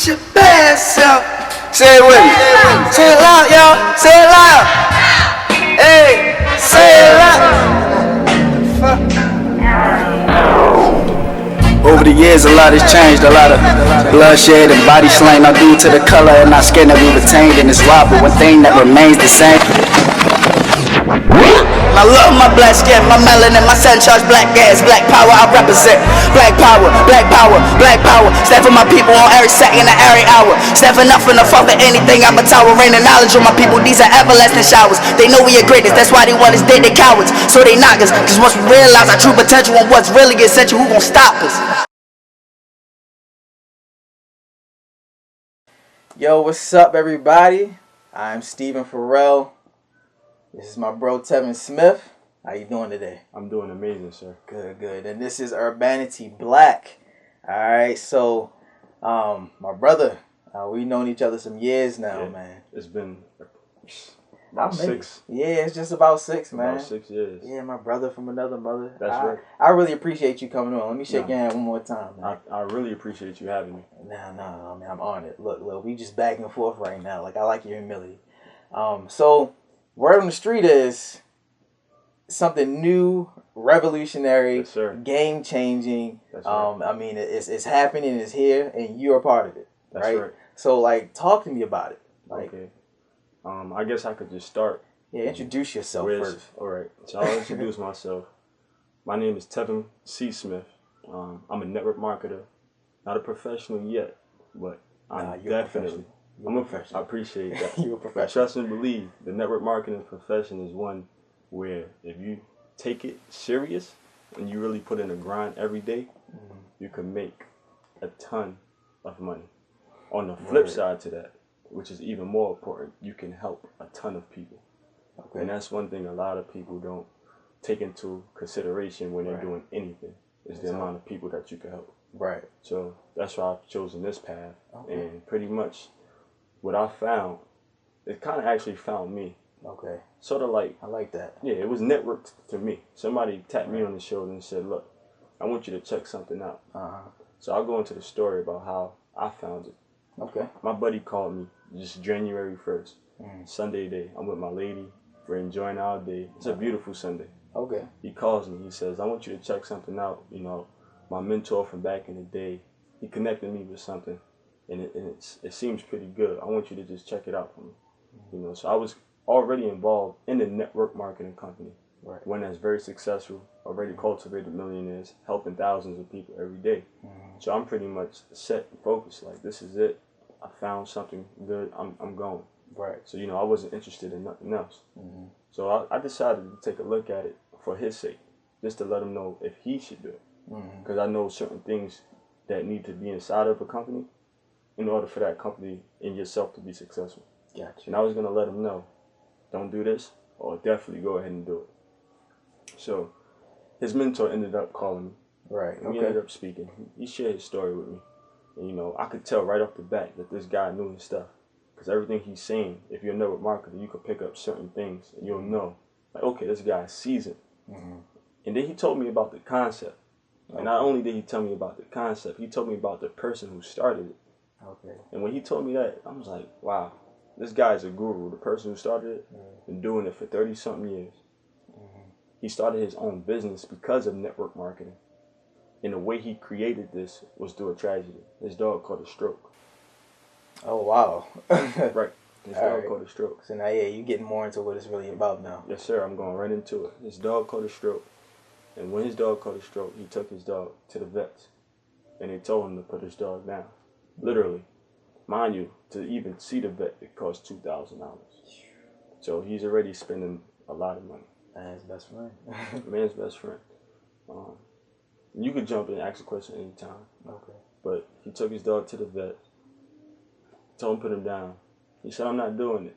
with your bad self. Say it with me. Say it loud, y'all. Say it loud. Hey, say it loud. Over the years, a lot has changed. A lot of bloodshed and body slang. Not due to the color and not skin that we retained in this wild, but one thing that remains the same. I love my black skin, my melanin, my sun charged black gas, black power I represent. Black power, black power, black power. Stand for my people on every second and every hour. Stepping up from the fuck for anything, I'm a tower. Raining knowledge on my people, these are everlasting showers. They know we are greatest, that's why they want us dead, they cowards. So they knock us, cause once we realize our true potential and what's really essential, who gon' stop us? Yo, what's up, everybody? I'm Stephen Farrell. This is my bro Tevin Smith. How you doing today? I'm doing amazing, sir. Good, good. And this is Urbanity Black. All right, so my brother, we've known each other some years now, man. It's been about 6. Yeah, it's just about 6, man. About 6 years. Yeah, my brother from another mother. That's right. I really appreciate you coming on. Let me shake your hand one more time, man. I really appreciate you having me. No, man, I'm honored. Look, we just back and forth right now. Like, I like your humility. So word on the street is something new, revolutionary, yes, sir. Game changing. That's right. I mean, it's happening, it's here, and you're a part of it. That's right. So, like, talk to me about it. Like, okay. I guess I could just start. Yeah, introduce yourself first. All right. So I'll introduce myself. My name is Tevin C. Smith. I'm a network marketer. Not a professional yet, but I'm definitely. I appreciate that. You're a professional. Trust and believe, the network marketing profession is one where if you take it serious and you really put in a grind every day, you can make a ton of money. On the flip side to that, which is even more important, you can help a ton of people. Okay. And that's one thing a lot of people don't take into consideration when they're doing anything, is the amount of people that you can help. Right. So that's why I've chosen this path. Okay. And pretty much what I found, it kind of actually found me. Okay. Sort of like, I like that. Yeah, it was networked to me. Somebody tapped me on the shoulder and said, look, I want you to check something out. So I'll go into the story about how I found it. Okay. My buddy called me just January 1st, Sunday day. I'm with my lady. We're enjoying our day. It's a beautiful Sunday. Okay. He calls me. He says, I want you to check something out. You know, my mentor from back in the day, he connected me with something, and it seems pretty good. I want you to just check it out for me. You know, so I was already involved in the network marketing company. Right. One that's very successful, already cultivated millionaires, helping thousands of people every day. So I'm pretty much set and focused. Like, this is it. I found something good. I'm going. Right. So, you know, I wasn't interested in nothing else. So I decided to take a look at it for his sake, just to let him know if he should do it. Because I know certain things that need to be inside of a company in order for that company and yourself to be successful. Gotcha. And I was going to let him know, don't do this, or definitely go ahead and do it. So his mentor ended up calling me. Right. And we ended up speaking. He shared his story with me. And, you know, I could tell right off the bat that this guy knew his stuff. Because everything he's saying, if you're a network marketer, you could pick up certain things and you'll know, like, okay, this guy's seasoned. And then he told me about the concept. And not only did he tell me about the concept, he told me about the person who started it. Okay. And when he told me that, I was like, wow, this guy's a guru. The person who started it, been doing it for 30-something years. He started his own business because of network marketing. And the way he created this was through a tragedy. His dog caught a stroke. Oh, wow. Right. His dog caught a stroke. So now, yeah, you're getting more into what it's really about now. Yes, sir. I'm going right into it. His dog caught a stroke. And when his dog caught a stroke, he took his dog to the vets. And they told him to put his dog down. Literally. Mind you, to even see the vet, it cost $2,000. So he's already spending a lot of money. Man's best friend. Man's best friend. You could jump in and ask a question anytime. Okay. But he took his dog to the vet. Told him to put him down. He said, I'm not doing it.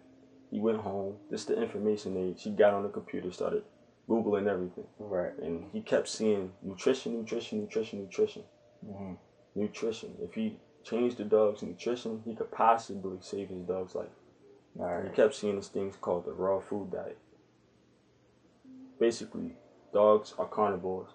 He went home. This is the information she got on the computer, started Googling everything. Right. And he kept seeing nutrition. Nutrition. If he changed the dog's nutrition, he could possibly save his dog's life. He kept seeing these things called the raw food diet. Basically, dogs are carnivores.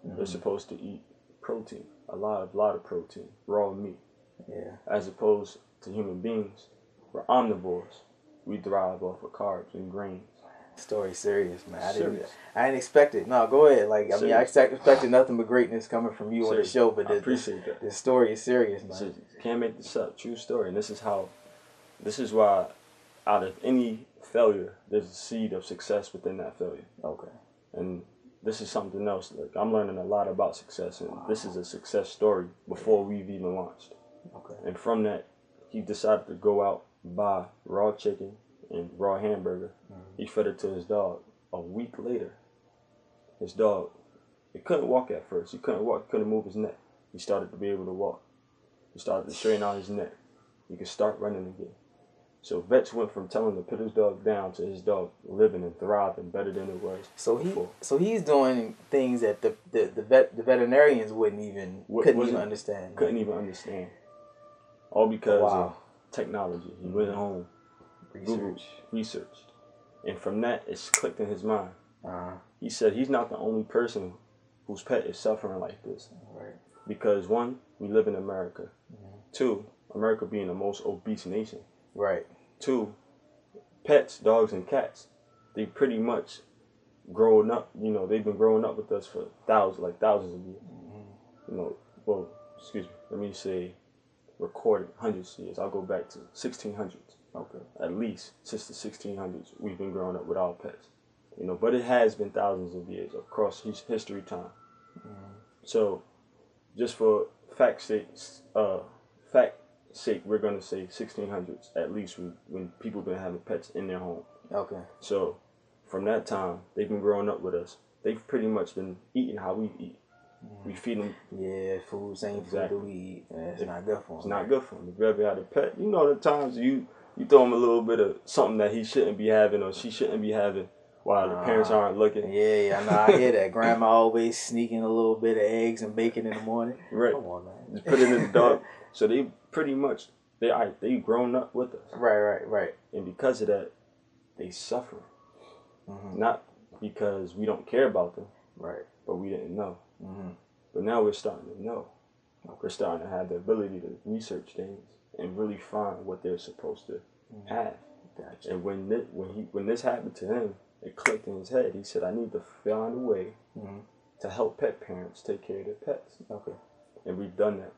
They're supposed to eat protein, a lot of protein, raw meat. Yeah. As opposed to human beings, we're omnivores. We thrive off of carbs and grains. Story serious, man. I Serious. didn't expect it. No, go ahead. Like, I mean, I expected nothing but greatness coming from you on the show, but I appreciate that. The story is serious, man. Can't make this up. True story. And this is why out of any failure, there's a seed of success within that failure. Okay. And this is something else. Like, I'm learning a lot about success, and this is a success story before we've even launched. Okay. And from that, he decided to go out, buy raw chicken and raw hamburger. He fed it to his dog. A week later, his dog, it couldn't walk at first. He couldn't walk, couldn't move his neck. He started to be able to walk. He started to straighten out his neck. He could start running again. So vets went from telling him to put his dog down to his dog living and thriving better than it was before. So he's doing things that the veterinarians couldn't even understand. Couldn't even understand. All because of technology. He went home, Googled, researched. And from that, it's clicked in his mind. He said he's not the only person whose pet is suffering like this. Right. Because one, we live in America. Two, America being the most obese nation. Right. Two, pets, dogs and cats, they pretty much growing up, they've been growing up with us for thousands of years. Let me say recorded hundreds of years. I'll go back to 1600s. Okay. At least since the 1600s, we've been growing up with our pets. But it has been thousands of years across history time. So, just for fact sake, we're gonna say 1600s at least when people been having pets in their home. Okay. So, from that time, they've been growing up with us. They've pretty much been eating how we eat. We feed them. Yeah, food, same food that we eat. It's not good for them. It's not good for them. If you ever had a pet, the times you throw them a little bit of something that he shouldn't be having or she shouldn't be having while the parents aren't looking. Yeah, I know. I hear that. Grandma always sneaking a little bit of eggs and bacon in the morning. Right. Come on, man. Just put it in the dog. So they pretty much, they grown up with us. Right. And because of that, they suffer. Not because we don't care about them. Right. But we didn't know. But now we're starting to know. We're starting to have the ability to research things and really find what they're supposed to have. Gotcha. And when this happened to him, it clicked in his head. He said, I need to find a way to help pet parents take care of their pets. Okay. And we've done that.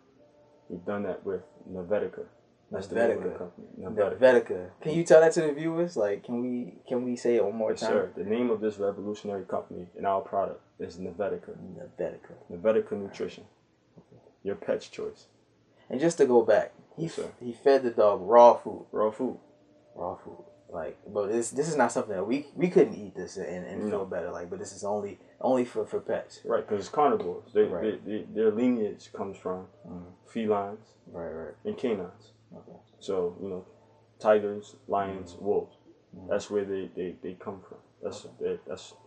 We've done that with NeVetica. That's the name of the company. NeVetica. Can you tell that to the viewers? Like, can we say it one more time? Sure. The name of this revolutionary company and our product is NeVetica. NeVetica Nutrition. Okay. Your pet's choice. And just to go back, he fed the dog raw food. Raw food. Like, but this is not something that we couldn't eat this and feel better. Like, but this is only for pets. Right, because it's carnivores. Their lineage comes from felines, and canines. Okay. So tigers, lions, wolves. That's where they come from. That's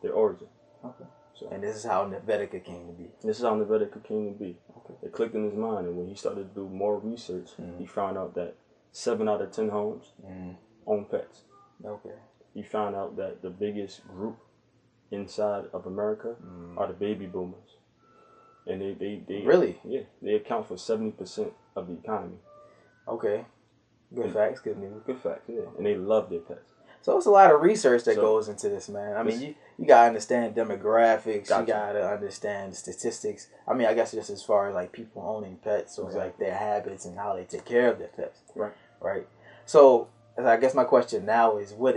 their origin. Okay. So, and this is how NeVetica came to be. This is how NeVetica came to be. Okay. It clicked in his mind, and when he started to do more research, he found out that 7 out of 10 homes own pets. Okay. He found out that the biggest group inside of America are the baby boomers, and they really, they account for 70% of the economy. Okay. Good facts, good news. Good facts, yeah. And they love their pets. So it's a lot of research that goes into this, man. I mean, you gotta understand demographics. You gotta understand statistics. I mean, I guess just as far as like people owning pets, so it's like their habits and how they take care of their pets. Right. So I guess my question now is, what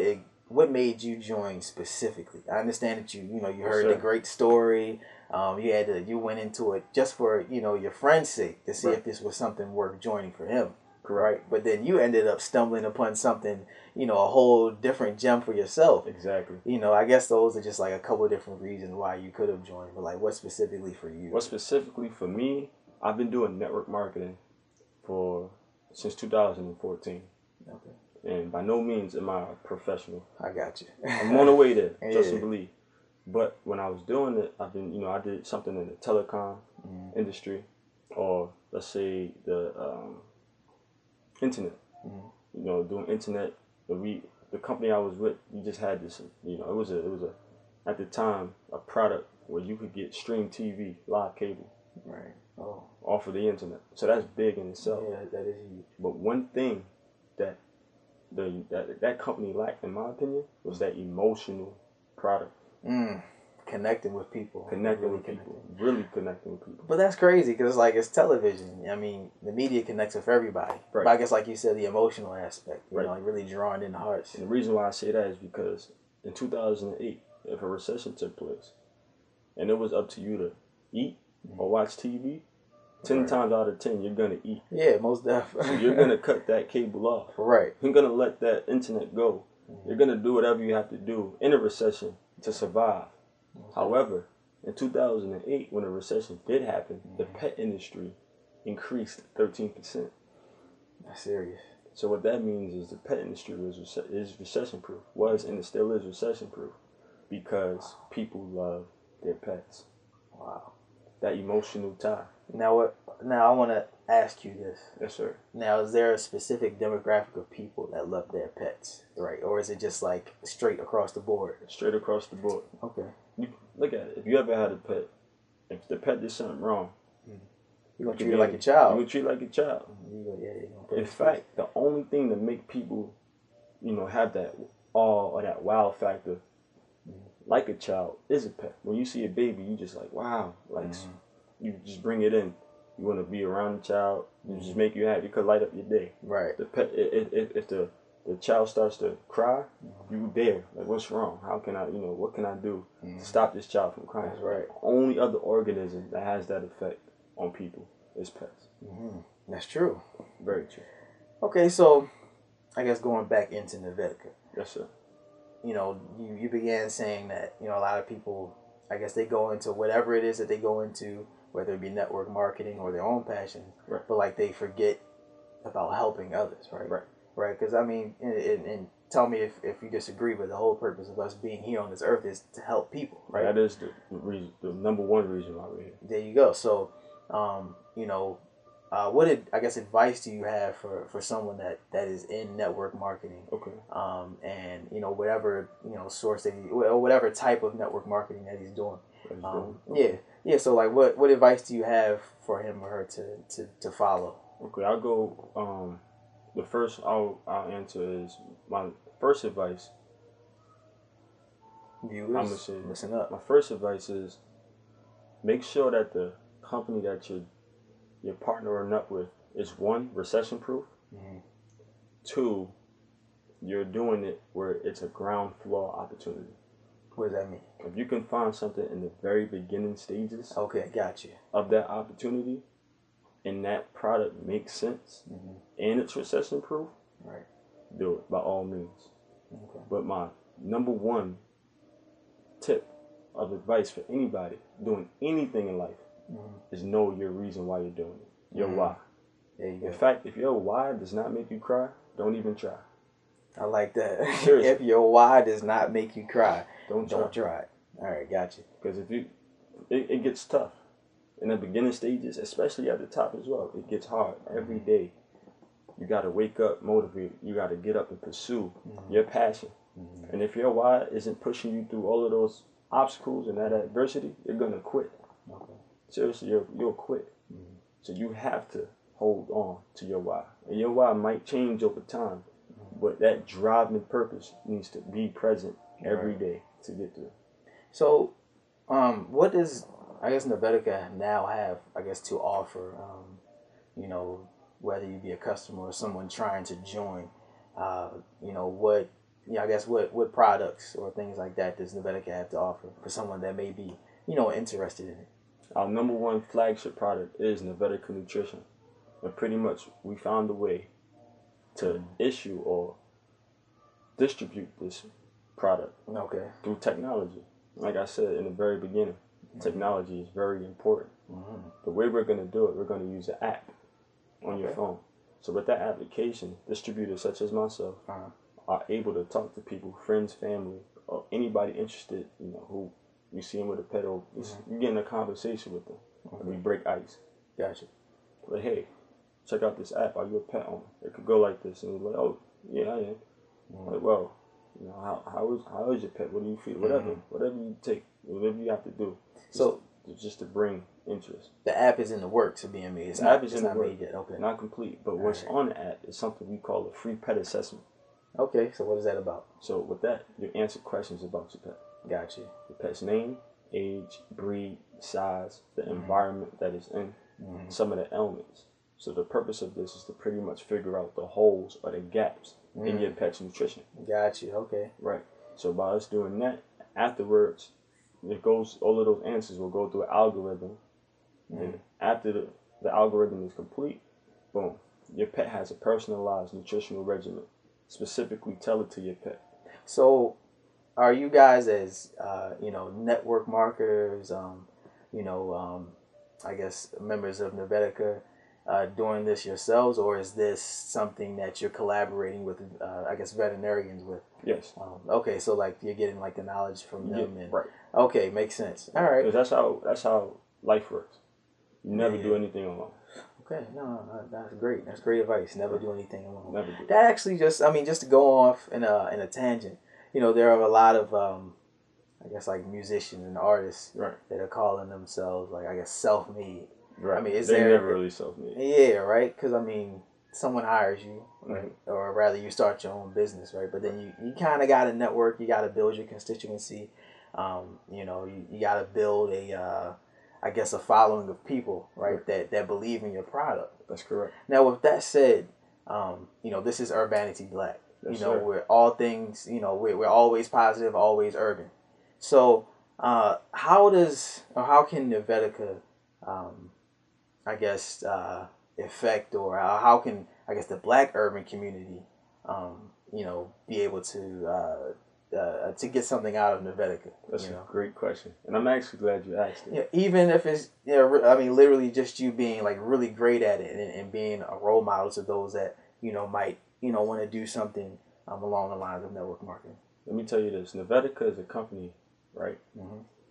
made you join specifically? I understand that you heard the great story. You went into it just for your friend's sake to see if this was something worth joining for him. Right, but then you ended up stumbling upon something, a whole different gem for yourself. Exactly. I guess those are just like a couple of different reasons why you could have joined, but like what specifically for you? What specifically for me? I've been doing network marketing since 2014. Okay. And by no means am I a professional. I got you. I'm on the way there, trust and believe. But when I was doing it, I've been, I did something in the telecom industry, or let's say the internet. Doing internet. The company I was with, we just had this. It was at the time a product where you could get stream TV, live cable. Right. off of the internet. So that's big in itself. Yeah, that is huge. But one thing that that company lacked, in my opinion, was that emotional product. Connecting with people. Really connecting with people. But that's crazy because it's television. I mean, the media connects with everybody. Right. But I guess, like you said, the emotional aspect, you right. know, really drawing in the hearts. And the reason why I say that is because in 2008, if a recession took place and it was up to you to eat or watch TV, 10 times out of 10, you're going to eat. Yeah, most definitely. So you're going to cut that cable off. Right. You're going to let that internet go. You're going to do whatever you have to do in a recession to survive. However, in 2008, when a recession did happen, the pet industry increased 13%. That's serious. So what that means is the pet industry is recession-proof, was and it still is recession-proof, because people love their pets. Wow. That emotional tie. Now I want to ask you this. Yes, sir. Now, is there a specific demographic of people that love their pets, right? Or is it just like straight across the board? Straight across the board. Okay. Look at it. If you ever had a pet, if the pet did something wrong, you're going to treat it like a child. You're going to treat it like a child. In fact, the only thing to make people, have that awe or that wow factor like a child is a pet. When you see a baby, you just like, wow. Like, you just bring it in. You want to be around the child. You just make you happy. You could light up your day. Right. The pet, if the child starts to cry, you there. Like, what's wrong? How can I, what can I do to stop this child from crying? That's right. The only other organism that has that effect on people is pets. That's true. Very true. Okay, so I guess going back into NeVetica. Yes, sir. You began saying that, a lot of people, I guess they go into whatever it is that they go into, whether it be network marketing or their own passion, right. But like they forget about helping others, right? Right. Right, because I mean, and tell me if you disagree, but the whole purpose of us being here on this earth is to help people, right? That is the reason, the number one reason why we're here. There you go. So, what advice do you have for someone that is in network marketing? Okay. And whatever source that or whatever type of network marketing that he's doing. Yeah. So like, what advice do you have for him or her to follow? Okay, I'll go. The first I'll answer is my first advice. Viewers, I'm gonna say, listen up. My first advice is make sure that the company that you're partnering up with is, 1, recession proof. 2, you're doing it where it's a ground floor opportunity. What does that mean? If you can find something in the very beginning stages, okay, got you, of that opportunity, and that product makes sense, and it's recession proof, right? Do it by all means. Okay. But my number one tip of advice for anybody doing anything in life is know your reason why you're doing it. Your why. There you go. In fact, if your why does not make you cry, don't even try. I like that. Seriously. If your why does not make you cry, don't try it. All right, got you. Because if it gets tough in the beginning stages, especially at the top as well. It gets hard every day. You got to wake up motivated. You got to get up and pursue your passion. And if your why isn't pushing you through all of those obstacles and that adversity, you're gonna quit. Okay. Seriously, you'll quit. So you have to hold on to your why. And your why might change over time, but that driving purpose needs to be present every day to get through. So, what does NeVetica now have, to offer? Whether you be a customer or someone trying to join, what products or things like that does NeVetica have to offer for someone that may be, interested in it? Our number one flagship product is NeVetica Nutrition. And pretty much we found a way to issue or distribute this product through technology. Like I said in the very beginning, technology is very important. The way we're going to do it, we're going to use an app on your phone. So with that application, distributors such as myself are able to talk to people, friends, family, or anybody interested, who you see them with a pet, or you get in a conversation with them. And we break ice. Gotcha. Like, hey, check out this app. Are you a pet owner? It could go like this. And you're like, oh, yeah, I am. Like, well, how is your pet? What do you feel? Whatever you take, whatever you have to do. So just to bring interest. The app is in the works of being made. It's not made yet. Okay. Not complete, but what's on the app is something we call a free pet assessment. Okay, so what is that about? So with that, you answer questions about your pet. Gotcha. The pet's name, age, breed, size, the environment that it's in, some of the ailments. So the purpose of this is to pretty much figure out the holes or the gaps in your pet's nutrition. Gotcha. Okay. Right. So by us doing that, afterwards, all of those answers will go through an algorithm. And after the algorithm is complete, boom, your pet has a personalized nutritional regimen, specifically tailored to your pet. So, are you guys as network marketers, I guess members of NeVetica, doing this yourselves, or is this something that you're collaborating with, veterinarians with? Yes. Okay, so like you're getting like the knowledge from them, and right. Okay, makes sense. All right. Because that's how life works. You never do anything alone. Okay, no, that's great. That's great advice. Never do anything alone. Never do. That actually just to go off in a tangent. There are a lot of like musicians and artists that are calling themselves self-made. Right. I mean, they're never really self-made. Yeah, right. Because someone hires you, right? Or rather, you start your own business, right? But then you kind of got to network. You got to build your constituency. You got to build a following of people, right? That believe in your product. That's correct. Now, with that said, this is Urbanity Black. Yes, we're all things. We're always positive, always urban. So, how can NeVetica, affect, or how can the Black urban community, be able to get something out of NeVetica? That's a great question, and I'm actually glad you asked it. Yeah, even if it's literally just you being like really great at it and being a role model to those that might want to do something along the lines of network marketing. Let me tell you this: NeVetica is a company, right?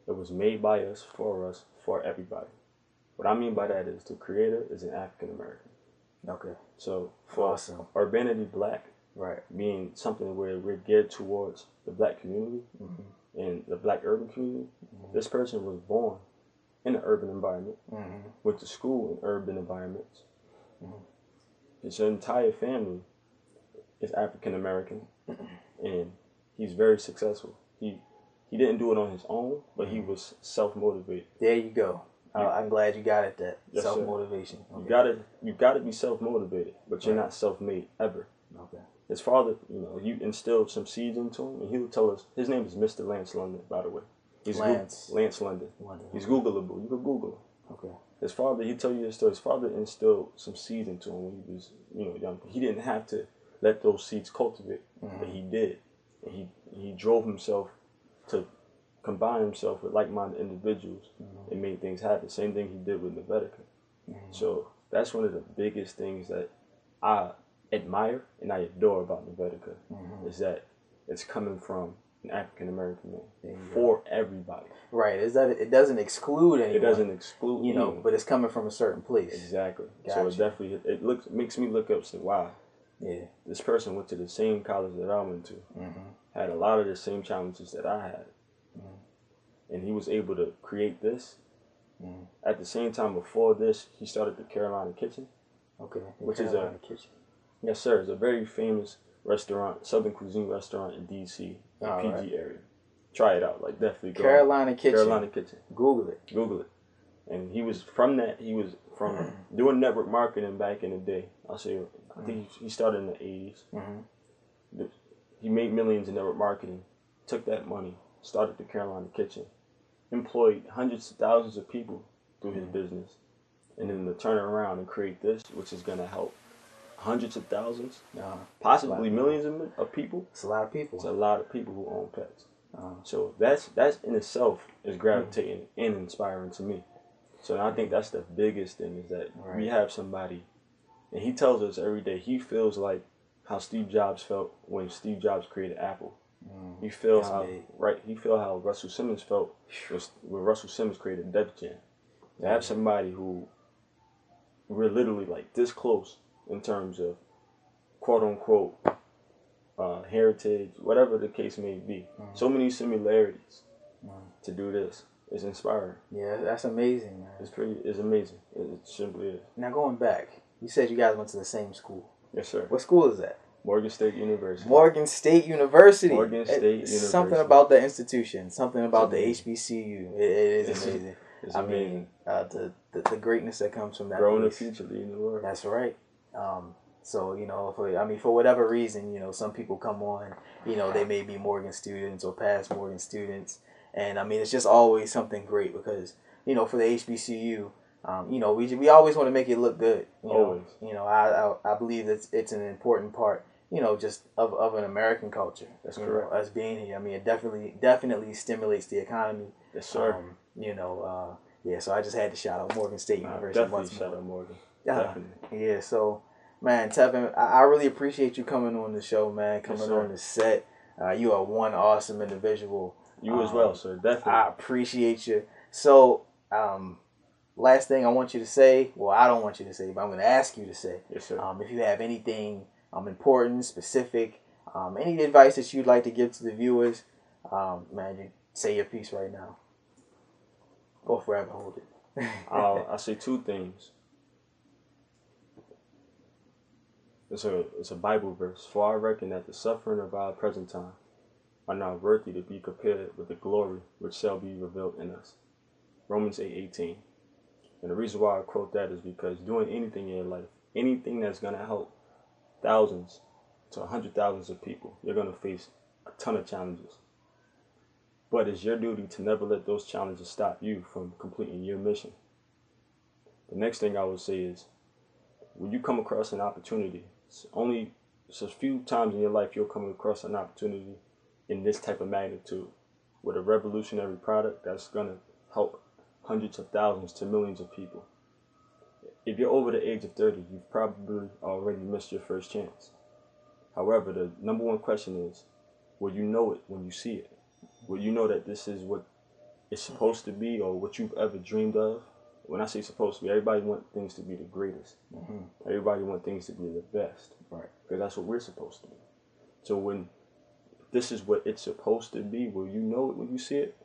It was made by us, for everybody. What I mean by that is the creator is an African American. Okay. So for Urbanity Black, right, being something where we're geared towards the Black community and the Black urban community, this person was born in an urban environment, went to school in urban environments. His entire family is African American, and he's very successul. He didn't do it on his own, but he was self-motivated. There you go. I'm glad you got it. That self-motivation. Okay. You gotta be self-motivated, but you're not self-made ever. Okay. His father, you instilled some seeds into him, and he would tell us. His name is Mr. Lance London, by the way. He's Lance London. He's Googleable. You can Google him. Okay. His father, he'll tell you this story. His father instilled some seeds into him when he was, young. He didn't have to let those seeds cultivate, but he did. And he drove himself to combine himself with like-minded individuals and made things happen. Same thing he did with NeVetica. So that's one of the biggest things that I admire and I adore about NeVetica is that it's coming from an African American man for everybody. Right. Is that it doesn't exclude anyone. It doesn't exclude anyone. But it's coming from a certain place. Exactly. Gotcha. So it definitely makes me look up and say, wow. Yeah. This person went to the same college that I went to. Had a lot of the same challenges that I had. And he was able to create this. At the same time, before this, he started the Carolina Kitchen. Okay. Which is Kitchen. Yes, sir. It's a very famous restaurant, Southern cuisine restaurant in D.C., PG area. Try it out. Definitely go. Carolina Kitchen. Carolina Kitchen. Google it. Google it. And he was from that. He was from doing network marketing back in the day. I think he started in the 80s. He made millions in network marketing. Took that money, started the Carolina Kitchen, employed hundreds of thousands of people through his business, and then to turn around and create this, which is going to help hundreds of thousands, possibly millions of people. It's a lot of people. It's a lot of people who own pets. So that's in itself is gravitating and inspiring to me. So I think that's the biggest thing is that we have somebody, and he tells us every day he feels like how Steve Jobs felt when Steve Jobs created Apple. He feel how Russell Simmons felt when Russell Simmons created Def Jam. To have somebody who we're literally this close in terms of quote unquote heritage, whatever the case may be. So many similarities to do this it's inspiring. Yeah, that's amazing, man. It's amazing. It simply is. Now going back, you said you guys went to the same school. Yes, sir. What school is that? Morgan State University. Morgan State University. Morgan State University. Something about the institution. Something about the HBCU. It is amazing. It's I amazing. mean, the greatness that comes from that. Growing the place. future, leading the world. That's right. So, you know, for whatever reason, you know, some people come on, you know, they may be Morgan students or past Morgan students. And I mean, it's just always something great because, you know, for the HBCU, you know, we always want to make it look good. Always. You know, I believe that it's an important part, you know, just of an American culture. That's correct. Us being here. I mean, it definitely stimulates the economy. Yes, sir. You know, yeah, so I just had to shout out Morgan State University once more. Shout out Morgan. Definitely. Yeah, so, man, Tevin, I really appreciate you coming on the show, man, coming on the set. You are one awesome individual. You as well, sir. Definitely. I appreciate you. So, last thing I want you to say, well, I don't want you to say, but I'm going to ask you to say. Yes, sir. If you have anything important, specific, any advice that you'd like to give to the viewers, man, you say your piece right now. Or forever hold it. I'll say two things. It's a Bible verse. For I reckon that the suffering of our present time are not worthy to be compared with the glory which shall be revealed in us. Romans 8:18. And the reason why I quote that is because doing anything in your life, anything that's going to help thousands to 100,000s of people, you're going to face a ton of challenges. But it's your duty to never let those challenges stop you from completing your mission. The next thing I would say is, when you come across an opportunity, it's a few times in your life you'll come across an opportunity in this type of magnitude with a revolutionary product that's going to help hundreds of thousands to millions of people. If you're over the age of 30, you've probably already missed your first chance. However, the number one question is, will you know it when you see it? Will you know that this is what it's supposed to be or what you've ever dreamed of? When I say supposed to be, everybody wants things to be the greatest. Mm-hmm. Everybody wants things to be the best. Right. Because that's what we're supposed to be. So when this is what it's supposed to be, will you know it when you see it?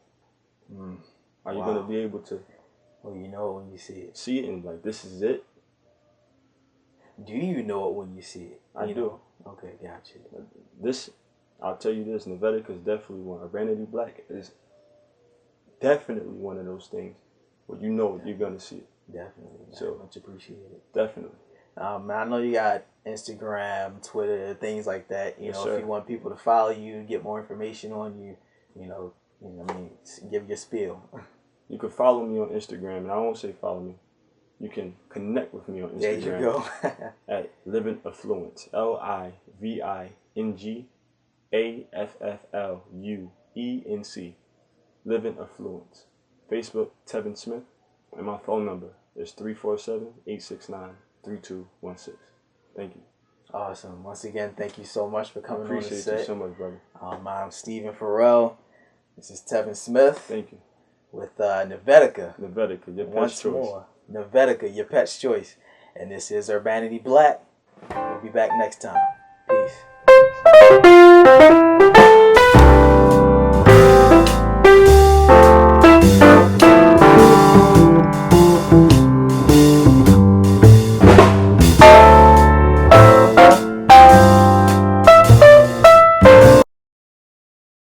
Are you going to be able to? Well, you know it when you see it. See it and like, this is it? Do you know it when you see it? I do. Okay, gotcha. This, I'll tell you this, NeVetica is definitely one. Urbanity Black is definitely one of those things where you know you're going to see it. Definitely. Man. So much appreciated. Definitely. I know you got Instagram, Twitter, things like that. You Yes, know, sir. if you want people to follow you, get more information on you, I mean, give your spiel. You can follow me on Instagram, and I won't say follow me. You can connect with me on Instagram. There you go. At Living Affluence. LIVINGAFFLUENC. Living Affluence. Facebook, Tevin Smith. And my phone number is 347-869-3216. Thank you. Awesome. Once again, thank you so much for coming on the set. Appreciate you so much, brother. I'm Stephen Farrell. This is Tevin Smith. Thank you. With NeVetica. NeVetica, your pet's Once choice. more, NeVetica, your pet's choice. And this is Urbanity Black. We'll be back next time. Peace.